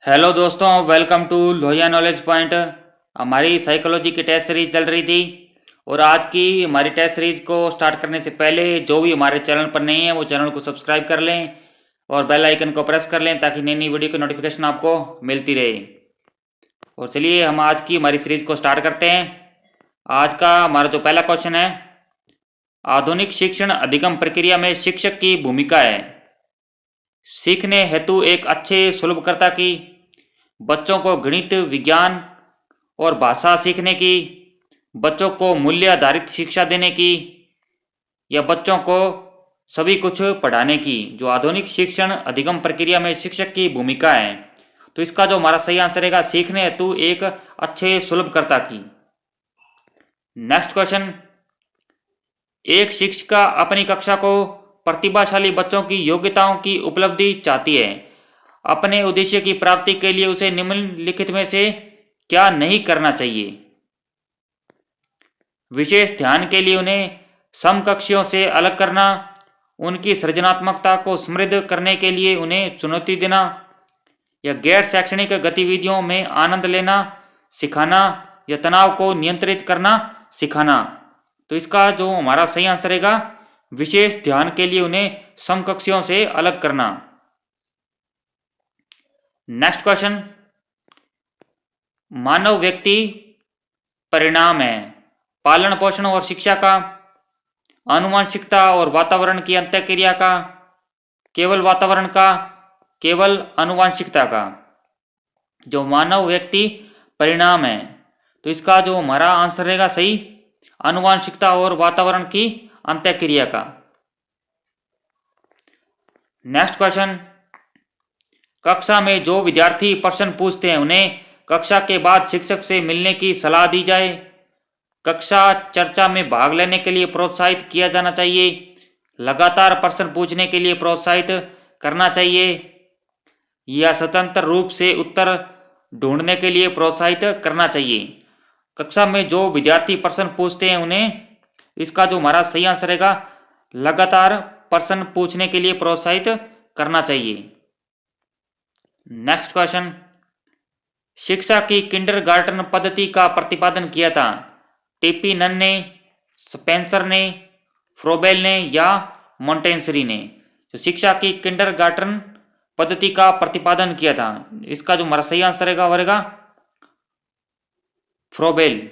Hello दोस्तों, welcome to Lohia knowledge point. हमारी psychology की टेस्ट सीरीज चल रही थी और आज की हमारी टेस्ट सीरीज को स्टार्ट करने से पहले जो भी हमारे चैनल पर नहीं है वो चैनल को सब्सक्राइब कर लें और बेल आइकन को प्रेस कर लें ताकि नई नई वीडियो की नोटिफिकेशन आपको मिलती रहे। और चलिए हम आज की हमारी सीरीज को स्टार्ट करते हैं। आज का हमारा जो पहला क्वेश्चन है, आधुनिक शिक्षण अधिगम प्रक्रिया में शिक्षक की भूमिका है। सीखने हेतु एक अच्छे सुलभकर्ता की, बच्चों को गणित, विज्ञान और भाषा सीखने की, बच्चों को मूल्य आधारित शिक्षा देने की, या बच्चों को सभी कुछ पढ़ाने की। जो आधुनिक शिक्षण अधिगम प्रक्रिया में शिक्षक की भूमिका है, तो इसका जो हमारा सही आंसर रहेगा सीखने हेतु एक अच्छे सुलभकर्ता की। नेक्स्ट क्वेश्चन, एक शिक्षिका अपनी कक्षा को प्रतिभाशाली बच्चों की योग्यताओं की उपलब्धि चाहती है। अपने उद्देश्य की प्राप्ति के लिए उसे निम्नलिखित में से क्या नहीं करना चाहिए? विशेष ध्यान के लिए उन्हें समकक्षियों से अलग करना, उनकी सृजनात्मकता को समृद्ध करने के लिए उन्हें चुनौती देना, या गैर शैक्षणिक गतिविधियों में आनंद लेना सिखाना, या तनाव को नियंत्रित करना सिखाना। तो इसका जो हमारा सही आंसर रहेगा विशेष ध्यान के लिए उन्हें समकक्षियों से अलग करना। नेक्स्ट क्वेश्चन, मानव व्यक्ति परिणाम है पालन पोषण और शिक्षा का, आनुवंशिकता और वातावरण की अंतःक्रिया का, केवल वातावरण का, केवल आनुवंशिकता का। जो मानव व्यक्ति परिणाम है, तो इसका जो हमारा आंसर रहेगा सही आनुवंशिकता और वातावरण की अंतःक्रिया का। नेक्स्ट क्वेश्चन, कक्षा में जो विद्यार्थी प्रश्न पूछते हैं उन्हें कक्षा के बाद शिक्षक से मिलने की सलाह दी जाए। कक्षा चर्चा में भाग लेने के लिए प्रोत्साहित किया जाना चाहिए। लगातार प्रश्न पूछने के लिए प्रोत्साहित करना चाहिए, या स्वतंत्र रूप से उत्तर ढूंढने के लिए प्रोत्साहित करना चाहिए। कक्षा में जो विद्यार्थी प्रश्न पूछते हैं उन्हें, इसका जो हमारा सही आंसर रहेगा लगातार प्रश्न पूछने के लिए प्रोत्साहित करना चाहिए। नेक्स्ट क्वेश्चन, शिक्षा की किंडरगार्टन पद्धति का प्रतिपादन किया था। टीपी नन ने, स्पेंसर ने, फ्रोबेल ने, या मॉन्टेसरी ने। तो शिक्षा की किंडरगार्टन पद्धति का प्रतिपादन किया था, इसका जो हमारा सही आंसर रहेगा फ्रोबेल।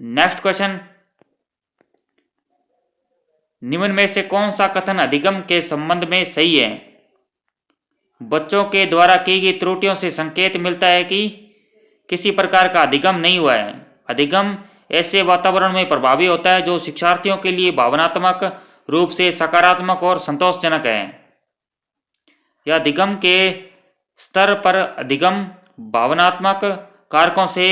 नेक्स्ट क्वेश्चन, निम्न में से कौन सा कथन अधिगम के संबंध में सही है? बच्चों के द्वारा की गई त्रुटियों से संकेत मिलता है कि किसी प्रकार का अधिगम नहीं हुआ है। अधिगम ऐसे वातावरण में प्रभावी होता है जो शिक्षार्थियों के लिए भावनात्मक रूप से सकारात्मक और संतोषजनक है। या अधिगम के स्तर पर अधिगम भावनात्मक कारकों से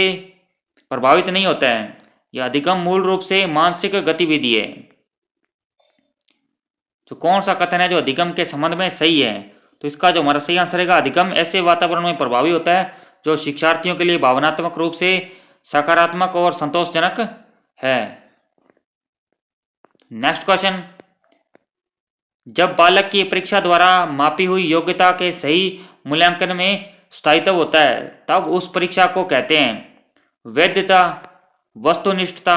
प्रभावित नहीं होता है। यह अधिगम मूल रूप से मानसिक गतिविधि है। तो कौन सा कथन है जो अधिगम के संबंध में सही है? तो इसका जो हमारा सही आंसर रहेगा अधिगम ऐसे वातावरण में प्रभावी होता है जो शिक्षार्थियों के लिए भावनात्मक रूप से सकारात्मक और संतोषजनक है। नेक्स्ट क्वेश्चन, जब बालक की परीक्षा द्वारा मापी हुई योग्यता के सही मूल्यांकन में स्थायित्व होता है तब उस परीक्षा को कहते हैं वैधता, वस्तुनिष्ठता,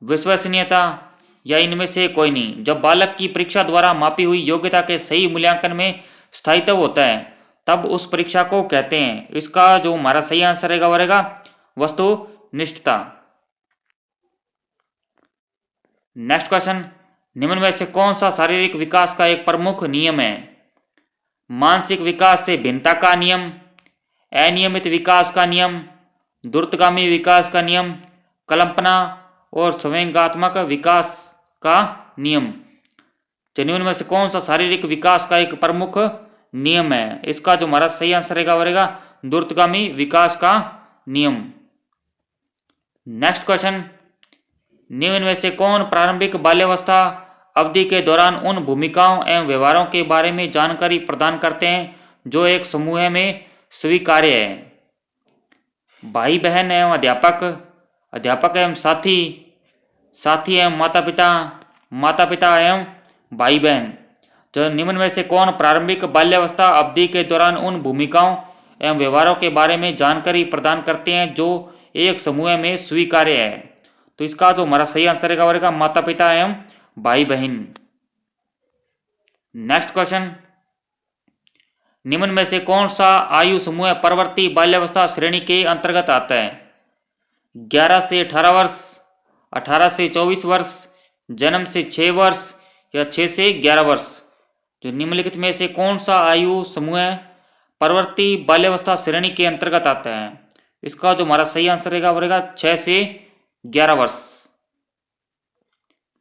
विश्वसनीयता, या इनमें से कोई नहीं। जब बालक की परीक्षा द्वारा मापी हुई योग्यता के सही मूल्यांकन में स्थायित्व होता है तब उस परीक्षा को कहते हैं, इसका जो हमारा सही आंसर रहेगा वो रहेगा वस्तुनिष्ठता। नेक्स्ट क्वेश्चन, निम्न में से कौन सा शारीरिक विकास का एक प्रमुख नियम है? मानसिक विकास से भिन्नता का नियम, अनियमित विकास का नियम, द्रुतगामी विकास का नियम, कल्पना और संवेगात्मक विकास का नियम। निम्न में से कौन सा शारीरिक विकास का एक प्रमुख नियम है? इसका जो हमारा सही आंसर रहेगा द्रुतगामी विकास का नियम। नेक्स्ट क्वेश्चन, निम्न में से कौन प्रारंभिक बाल्यावस्था अवधि के दौरान उन भूमिकाओं एवं व्यवहारों के बारे में जानकारी प्रदान करते हैं जो एक समूह में स्वीकार्य है? भाई बहन एवं अध्यापक, अध्यापक एवं साथी, साथी एवं माता पिता, माता पिता एवं भाई बहन। जो निम्न में से कौन प्रारंभिक बाल्यावस्था अवधि के दौरान उन भूमिकाओं एवं व्यवहारों के बारे में जानकारी प्रदान करते हैं जो एक समूह में स्वीकार्य है। तो इसका जो हमारा सही आंसर रहेगा माता पिता एवं भाई बहन। नेक्स्ट क्वेश्चन, निम्न में से कौन सा आयु समूह परवर्ती बाल्यावस्था श्रेणी के अंतर्गत आता है? 11 से 18 वर्ष, 18 से 24 वर्ष, जन्म से 6 वर्ष या 6 से 11 वर्ष। जो निम्नलिखित में से कौन सा आयु समूह परवर्ती बाल्यावस्था श्रेणी के अंतर्गत आता है? इसका जो हमारा सही आंसर रहेगा वो रहेगा 6 से 11 वर्ष।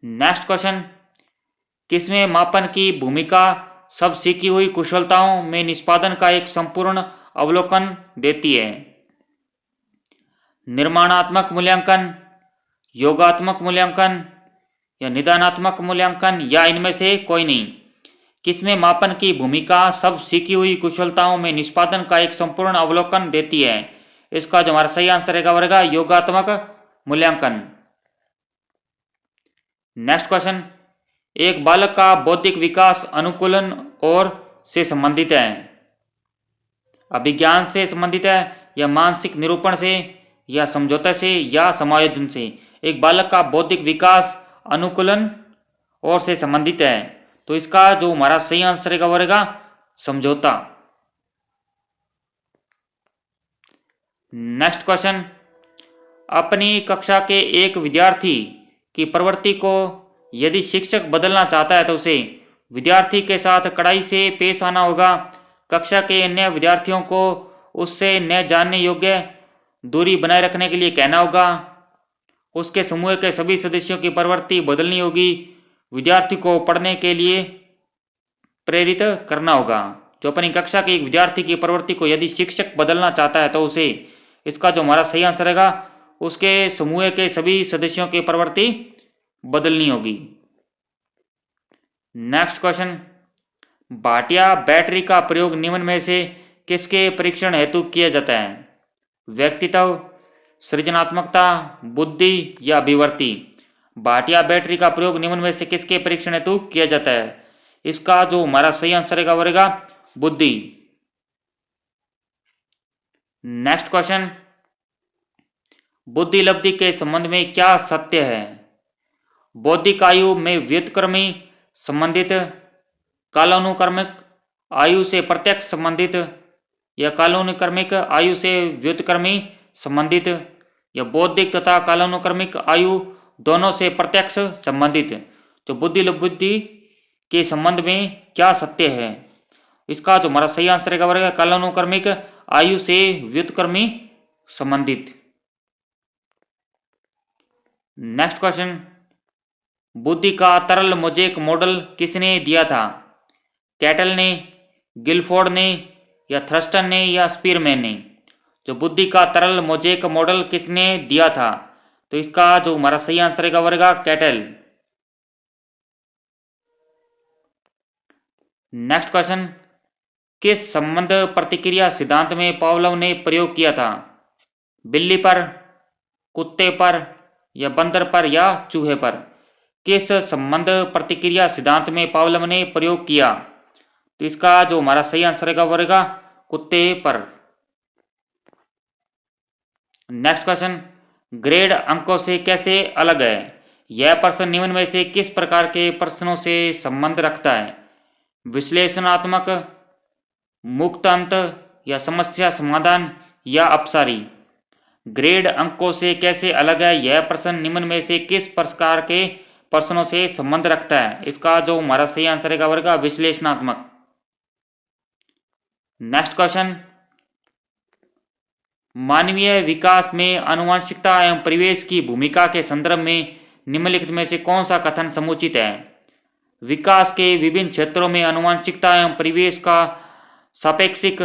नेक्स्ट क्वेश्चन, किसमें मापन की भूमिका सब सीखी हुई कुशलताओं में निष्पादन का एक संपूर्ण अवलोकन देती है? निर्माणात्मक मूल्यांकन, योगात्मक मूल्यांकन या निदानात्मक मूल्यांकन या इनमें से कोई नहीं? किसमें मापन की भूमिका सब सीखी हुई कुशलताओं में निष्पादन का एक संपूर्ण अवलोकन देती है? इसका जो हमारा सही आंसर रहेगा वो रहेगा योगात्मक मूल्यांकन। नेक्स्ट क्वेश्चन, एक बालक का बौद्धिक विकास अनुकूलन और से संबंधित है? अभिज्ञान से संबंधित है या मानसिक निरूपण से या समझौते से या समायोजन से? एक बालक का बौद्धिक विकास अनुकूलन और से संबंधित है, तो इसका जो हमारा सही आंसर रहेगा वो रहेगा समझौता। नेक्स्ट क्वेश्चन, अपनी कक्षा के एक विद्यार्थी की प्रवृत्ति को यदि शिक्षक बदलना चाहता है तो उसे विद्यार्थी के साथ कड़ाई से पेश आना होगा, कक्षा के अन्य विद्यार्थियों को उससे न जानने योग्य दूरी बनाए रखने के लिए कहना होगा, उसके समूह के सभी सदस्यों की प्रवृत्ति बदलनी होगी, विद्यार्थी को पढ़ने के लिए प्रेरित करना होगा। जो अपनी कक्षा के एक विद्यार्थी की प्रवृत्ति को यदि शिक्षक बदलना चाहता है तो उसे, इसका जो हमारा सही आंसर रहेगा उसके समूह के सभी सदस्यों की प्रवृत्ति बदलनी होगी। नेक्स्ट क्वेश्चन, भाटिया बैटरी का प्रयोग निम्न में से किसके परीक्षण हेतु किया जाता है? व्यक्तित्व, सृजनात्मकता, बुद्धि या अभिवृत्ति? भाटिया बैटरी का प्रयोग निम्न में से किसके परीक्षण हेतु किया जाता है? इसका जो हमारा सही आंसर रहेगा वो रहेगा बुद्धि। नेक्स्ट क्वेश्चन, बुद्धि लब्धि के संबंध में क्या सत्य है? बौद्धिक आयु में व्युत्क्रमी संबंधित, कालानुक्रमिक आयु से प्रत्यक्ष संबंधित या कालानुक्रमिक आयु से व्युत्क्रमी संबंधित या बौद्धिक तथा कालानुक्रमिक आयु दोनों से प्रत्यक्ष संबंधित? तो बुद्धि लब्धि के संबंध में क्या सत्य है? इसका जो हमारा सही आंसर रहेगा वो रहेगा कालानुक्रमिक आयु से व्युत्क्रमी संबंधित। नेक्स्ट क्वेश्चन, बुद्धि का तरल मोजेक मॉडल किसने दिया था? कैटल ने, गिलफोर्ड ने या थ्रस्टन ने या स्पीरमैन ने? जो बुद्धि का तरल मोजेक मॉडल किसने दिया था? तो इसका जो हमारा सही आंसर रहेगा वो रहेगा कैटल। नेक्स्ट क्वेश्चन, किस संबंध प्रतिक्रिया सिद्धांत में पावलोव ने प्रयोग किया था? बिल्ली पर, कुत्ते पर या बंदर पर या चूहे पर? किस संबंध प्रतिक्रिया सिद्धांत में पावलोव ने प्रयोग किया? तो इसका जो हमारा सही आंसर रहेगा वो रहेगा कुत्ते पर। नेक्स्ट क्वेश्चन, ग्रेड अंकों से कैसे अलग है? यह प्रश्न निम्न में से किस प्रकार के प्रश्नों से संबंध रखता है? विश्लेषणात्मक, मुक्त अंत या समस्या समाधान या अपसारी? ग्रेड अंकों से कैसे अलग है, यह प्रश्न निम्न में से किस प्रकार के प्रश्नों से संबंध रखता है? इसका जो हमारा सही आंसर रहेगा वो रहेगा विश्लेषणात्मक। नेक्स्ट क्वेश्चन, मानवीय विकास में आनुवंशिकता एवं परिवेश की भूमिका के संदर्भ में निम्नलिखित में से कौन सा कथन समुचित है? विकास के विभिन्न क्षेत्रों में आनुवंशिकता एवं परिवेश का सापेक्षिक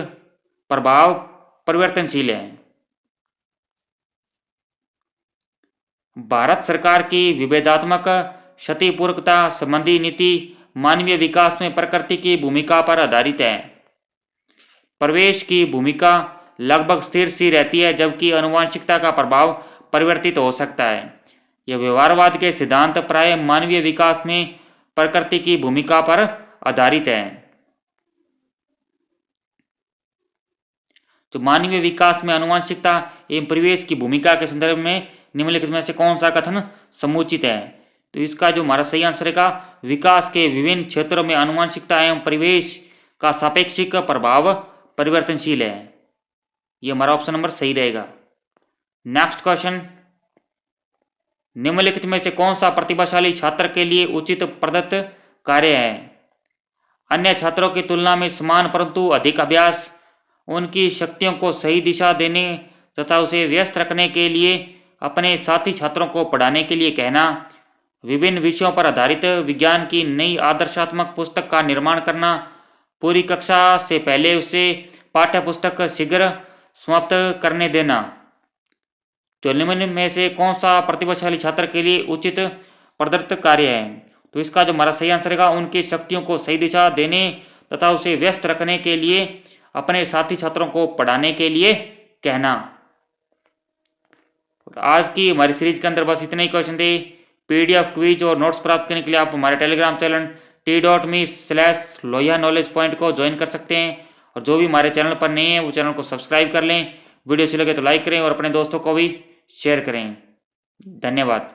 प्रभाव परिवर्तनशील है। भारत सरकार की विभेदात्मक क्षतिपूर्वकता संबंधी नीति मानवीय विकास में प्रकृति की भूमिका पर आधारित है। परिवेश की भूमिका लगभग स्थिर सी रहती है जबकि आनुवंशिकता का प्रभाव परिवर्तित हो सकता है। यह व्यवहारवाद के सिद्धांत प्राय मानवीय विकास में प्रकृति की भूमिका पर आधारित है। तो मानवीय विकास में आनुवंशिकता एवं परिवेश की भूमिका के संदर्भ में निम्नलिखित में से कौन सा कथन समुचित है? तो इसका जो हमारा सही आंसर रहेगा, विकास के विभिन्न क्षेत्रों में आनुवंशिकता एवं परिवेश का सापेक्षिक प्रभाव परिवर्तनशील है। ये हमारा ऑप्शन नंबर सही रहेगा। नेक्स्ट क्वेश्चन, निम्नलिखित में से कौन सा प्रतिभाशाली छात्र के लिए उचित प्रदत्त कार्य है? अन्य छात्रों की तुलना में समान परंतु अधिक अभ्यास, उनकी शक्तियों को सही दिशा देने तथा उसे व्यस्त रखने के लिए अपने साथी छात्रों को पढ़ाने के लिए कहना, विभिन्न विषयों पर आधारित विज्ञान की नई आदर्शात्मक पुस्तक का निर्माण करना, पूरी कक्षा से पहले उसे पाठ्य पुस्तक शीघ्र समाप्त करने देना। तो निम्न में से कौन सा प्रतिभाशाली छात्र के लिए उचित प्रदत्त कार्य है? तो इसका जो हमारा सही आंसर रहेगा, उनकी शक्तियों को सही दिशा देने तथा उसे व्यस्त रखने के लिए अपने साथी छात्रों को पढ़ाने के लिए कहना। आज की हमारी सीरीज के अंदर बस इतने ही क्वेश्चन थे। पीडीएफ, क्विज और नोट्स प्राप्त करने के लिए आप हमारे टेलीग्राम चैनल t.me/लोहिया नॉलेज पॉइंट को ज्वाइन कर सकते हैं। और जो भी हमारे चैनल पर नए हैं वो चैनल को सब्सक्राइब कर लें। वीडियो अच्छी लगे तो लाइक करें और अपने दोस्तों को भी शेयर करें। धन्यवाद।